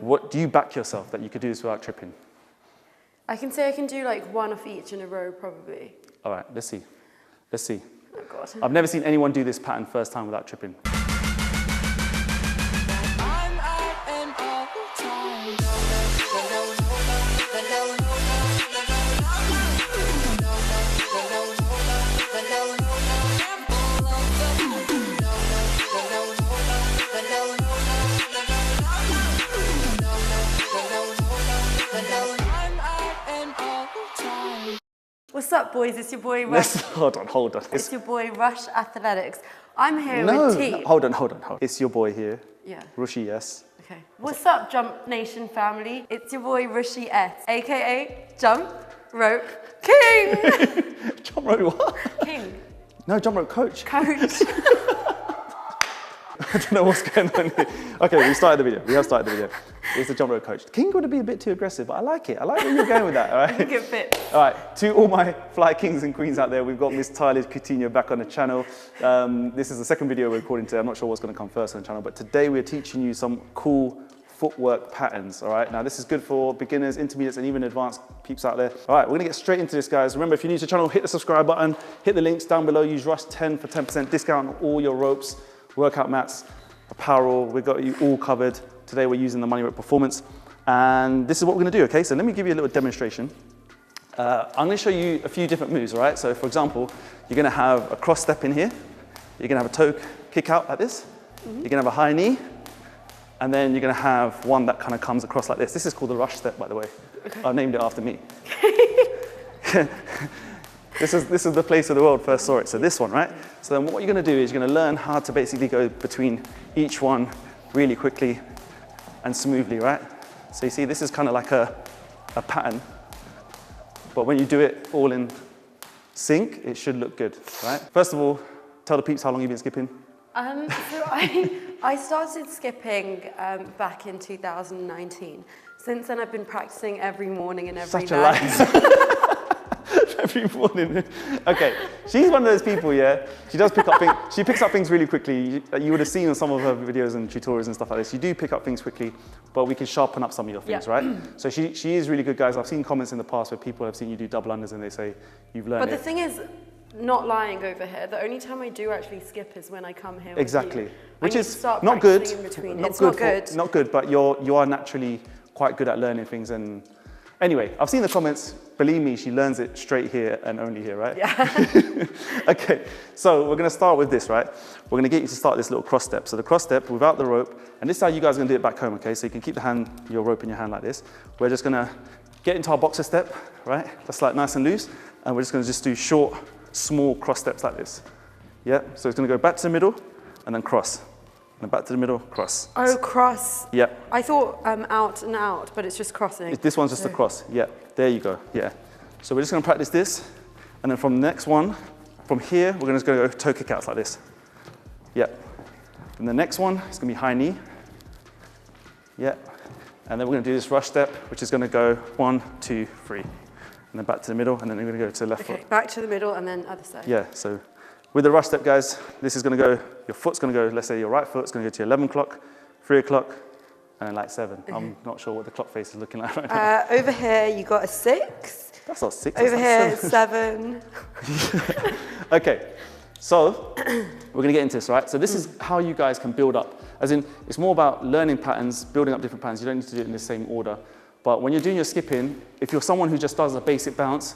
What do you back yourself that you could do this without tripping? I can say I can do like one of each in a row, probably. All right, let's see. Let's see. Oh God. I've never seen anyone do this pattern first time without tripping. What's up, boys? It's your boy Rush. Hold on. It's your boy Rush Athletics. I'm here No, with T. no, hold on. It's your boy here. Yeah. Rushi, yes. Okay. What's up, Jump Nation family? It's your boy Rushi S, aka Jump Rope King. Jump rope what? King. No, jump rope coach. Coach. I don't know what's going on here. Okay, we started the video. We have started the video. It's the jump rope coach. King would be a bit too aggressive, but I like it. I like where you're going with that, all right? Good fit. All right, to all my fly kings and queens out there, we've got Miss Tahlia Coutinho back on the channel. This is the second video we're recording today. I'm not sure what's going to come first on the channel, but today we're teaching you some cool footwork patterns, all right? Now, this is good for beginners, intermediates, and even advanced peeps out there. All right, we're gonna get straight into this, guys. Remember, if you're new to the channel, hit the subscribe button, hit the links down below, use Rush10 for 10% discount on all your ropes, workout mats, apparel. We've got you all covered. Today, we're using the Money Rope Performance, and this is what we're gonna do, okay? So let me give you a little demonstration. I'm gonna show you a few different moves, all right? So for example, you're gonna have a cross step in here. You're gonna have a toe kick out like this. You're gonna have a high knee. And then you're gonna have one that kind of comes across like this. This is called the rush step, by the way. Okay. I named it after me. This is the place of the world first saw it, so this one, right? So then what you're gonna do is you're gonna learn how to basically go between each one really quickly and smoothly, right? So you see, this is kind of like a pattern, but when you do it all in sync, it should look good, right? First of all, tell the peeps how long you've been skipping. So I started skipping back in 2019. Since then, I've been practicing every morning and every night. Such a lie. Every morning. Okay, she's one of those people, yeah? She does pick up things, she picks up things really quickly. You would have seen on some of her videos and tutorials and stuff like this. You do pick up things quickly, but we can sharpen up some of your things, right? So she is really good, guys. I've seen comments in the past where people have seen you do double unders and they say, you've learned it. But the thing is, not lying over here, the only time I do actually skip is when I come here Exactly. with you. Which is not good. It's not good. Not good, but you are naturally quite good at learning things. And anyway, I've seen the comments. Believe me, she learns it straight here and only here, right? Yeah. Okay, so we're gonna start with this, right? We're gonna get you to start this little cross step. So the cross step without the rope, and this is how you guys are gonna do it back home, okay? So you can keep your rope in your hand like this. We're just gonna get into our boxer step, right? That's like nice and loose. And we're just gonna do short, small cross steps like this. Yeah, so it's gonna go back to the middle and then cross. And then back to the middle, cross. Oh, cross. Yeah. I thought out and out, but it's just crossing. This one's just a cross. Yeah, there you go. Yeah. So we're just gonna practice this. And then from the next one, from here, we're just gonna go toe kick outs like this. Yeah. And the next one is gonna be high knee. Yeah. And then we're gonna do this rush step, which is gonna go 1, 2, 3. And then back to the middle, and then we're gonna go to the left foot. Back to the middle, and then other side. Yeah, so with the rush step, guys, this is gonna go, your foot's gonna go, let's say your right foot's gonna go to 11 o'clock, 3 o'clock, and then like 7. I'm not sure what the clock face is looking like right now. Over here, you got a 6. That's not 6, Over that's here, 7. Okay, so we're gonna get into this, right? So this is how you guys can build up. As in, it's more about learning patterns, building up different patterns. You don't need to do it in the same order. But when you're doing your skipping, if you're someone who just does a basic bounce,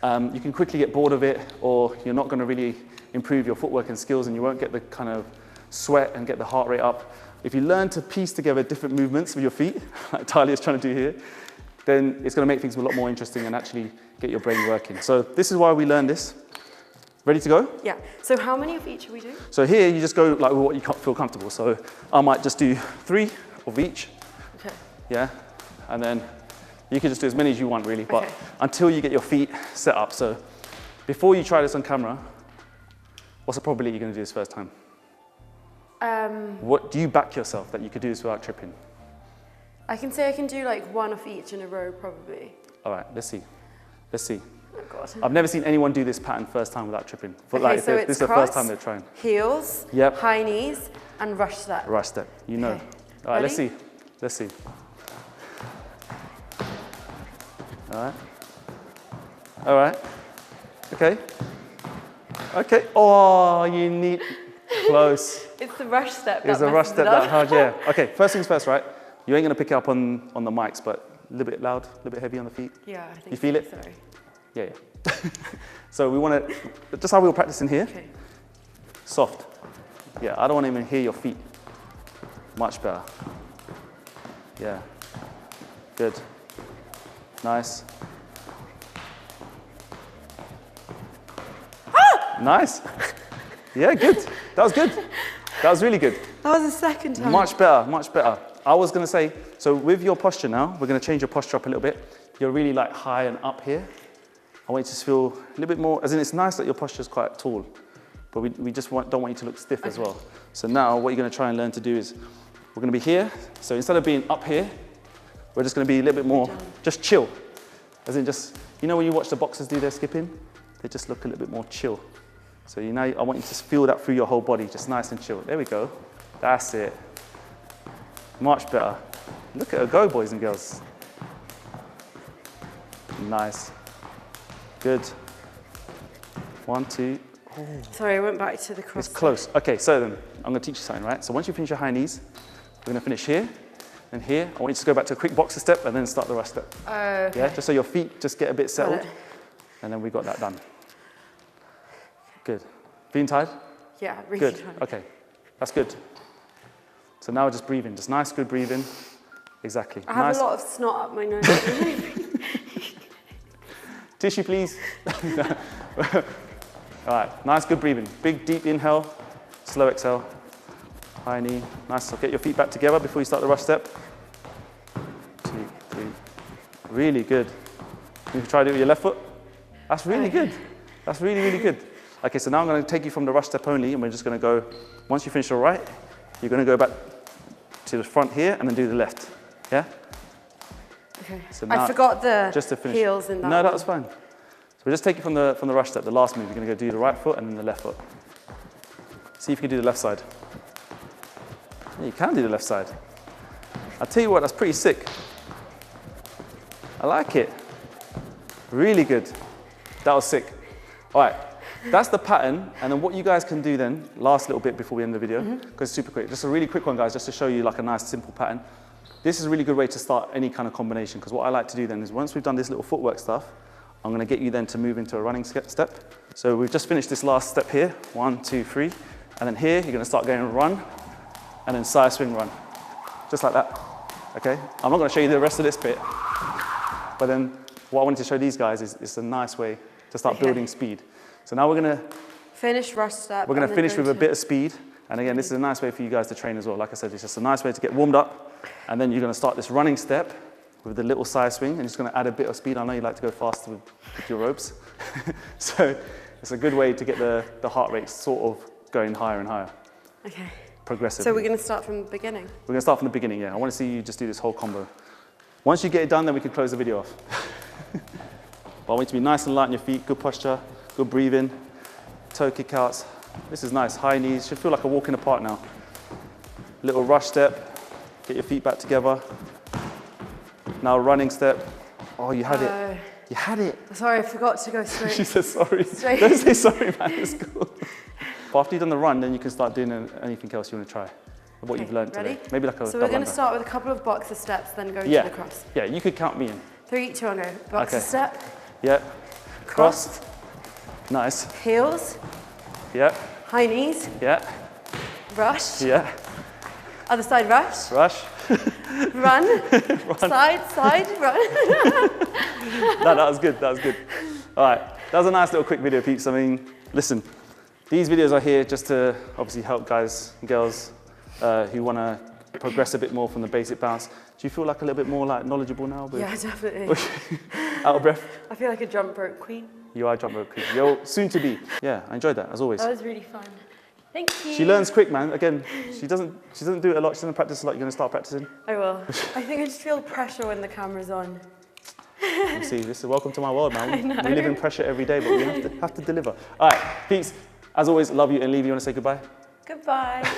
you can quickly get bored of it, or you're not gonna really improve your footwork and skills, and you won't get the kind of sweat and get the heart rate up. If you learn to piece together different movements with your feet, like Tahlia's trying to do here, then it's gonna make things a lot more interesting and actually get your brain working. So this is why we learn this. Ready to go? Yeah, so how many of each are we doing? So here, you just go like with what you feel comfortable. So I might just do 3 of each. Okay. Yeah. And then you can just do as many as you want, really, but until you get your feet set up. So before you try this on camera, what's the probability you're going to do this first time? What do you back yourself that you could do this without tripping? I can say I can do like one of each in a row, probably. All right, let's see. Let's see. Oh God. I've never seen anyone do this pattern first time without tripping. But Okay, like, so this is the first time they're trying. Heels, Yep. high knees, and rush step. Rush step, you know. Okay. All right, let's Ready? see. Let's see. All right. All right. Okay. Okay. Oh, you need, close. It's the rush step. It's the rush step that hard, yeah. Okay, first things first, right? You ain't gonna pick it up on the mics, but a little bit loud, a little bit heavy on the feet. Yeah, I think you feel it? Sorry. Yeah, yeah. So we wanna, just how we were practicing here, Okay. soft. Yeah, I don't wanna even hear your feet. Much better. Yeah. Good. Nice. Nice. Yeah, good. That was good. That was really good. That was the second time. Much better, much better. I was gonna say, so with your posture now, we're gonna change your posture up a little bit. You're really like high and up here. I want you to feel a little bit more, as in it's nice that your posture is quite tall, but we just don't want you to look stiff as well. So now what you're gonna try and learn to do is, we're gonna be here. So instead of being up here, we're just gonna be a little bit more, just chill. As in just, you know when you watch the boxers do their skipping? They just look a little bit more chill. So you know, I want you to feel that through your whole body, just nice and chill. There we go. That's it. Much better. Look at her go, boys and girls. Nice. Good. 1, 2. Oh. Sorry, I went back to the cross. It's close. Okay, so then I'm gonna teach you something, right? So once you finish your high knees, we're gonna finish here and here. I want you to go back to a quick boxer step and then start the rush step. Okay. Yeah, just so your feet just get a bit settled. And then we got that done. Good. Feeling tired? Yeah, really Good. tired. Okay, that's good. So now we're just breathing, just nice, good breathing. Exactly. I have nice. a lot of snot up my nose. Tissue, please. All right, nice, good breathing. Big, deep inhale, slow exhale. High knee, nice. So get your feet back together before you start the rush step. 2, 3. Really good. You can try to do it with your left foot. That's really good. That's really, really good. Okay, so now I'm gonna take you from the rush step only, and we're just gonna go, once you finish your right, you're gonna go back to the front here and then do the left. Yeah? Okay. So now, I forgot the just to finish. heels in that. No, that was fine. So we'll just take it from the rush step, the last move. You're gonna go do the right foot and then the left foot. See if you can do the left side. Yeah, you can do the left side. I'll tell you what, that's pretty sick. I like it. Really good. That was sick. All right, that's the pattern. And then what you guys can do then, last little bit before we end the video, because it's super quick. Just a really quick one, guys, just to show you like a nice simple pattern. This is a really good way to start any kind of combination, because what I like to do then is once we've done this little footwork stuff, I'm gonna get you then to move into a running step. So we've just finished this last step here, 1, 2, 3. And then here, you're gonna start going run, and then side swing run. Just like that, okay? I'm not gonna show you the rest of this bit, but then what I wanted to show these guys is it's a nice way to start building speed. So now we're gonna finish rush step. We're gonna finish with a bit of speed. And again, this is a nice way for you guys to train as well. Like I said, it's just a nice way to get warmed up. And then you're gonna start this running step with the little side swing, and it's gonna add a bit of speed. I know you like to go faster with your ropes. So it's a good way to get the heart rate sort of going higher and higher. Okay. Progressively. So we're gonna start from the beginning? We're gonna start from the beginning, yeah. I wanna see you just do this whole combo. Once you get it done, then we can close the video off. But I want you to be nice and light on your feet, good posture, good breathing, toe kick outs. This is nice, high knees, should feel like a walk in the park now. Little rush step, get your feet back together. Now running step. Oh, you had it. You had it. Sorry, I forgot to go straight. She said sorry. Straight. Don't say sorry, man, it's cool. But after you've done the run, then you can start doing anything else you want to try. What you've learned today. Maybe like a So we're going to start with a couple of boxer steps, then go to the cross. Yeah, you could count me in. 3, 2, 1, go. Boxer step. Yeah. Cross. Nice. Heels. Yeah. High knees. Yeah. Rush. Yeah. Other side rush. Rush. Run. Side, run. No, that was good, that was good. All right, that was a nice little quick video, peeps. I mean, listen, these videos are here just to obviously help guys and girls who want to progress a bit more from the basic bounce. Do you feel like a little bit more like knowledgeable now? Yeah, definitely. Out of breath? I feel like a jump rope queen. You are a jump rope queen. You're soon to be. Yeah, I enjoyed that, as always. That was really fun. Thank you. She learns quick, man. Again, she doesn't do it a lot. She doesn't practice a lot. You're going to start practicing? I will. I think I just feel pressure when the camera's on. You see, this is welcome to my world, man. We live in pressure every day, but we have to deliver. All right, peeps, as always, love you and leave you. You want to say goodbye? Goodbye.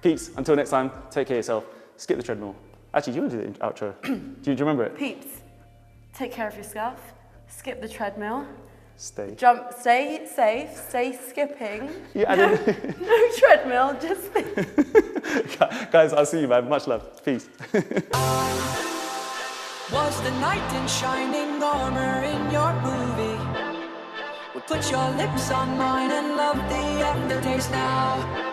Peeps, until next time, take care of yourself. Skip the treadmill. Actually, do you want to do the outro? do you remember it? Peeps, take care of yourself, skip the treadmill, Stay. jump, stay safe, stay skipping. Yeah, no, no treadmill, just Guys, I'll see you, man. Much love. Peace. Was the knight in shining armor in your movie? Would put your lips on mine and love the aftertaste now.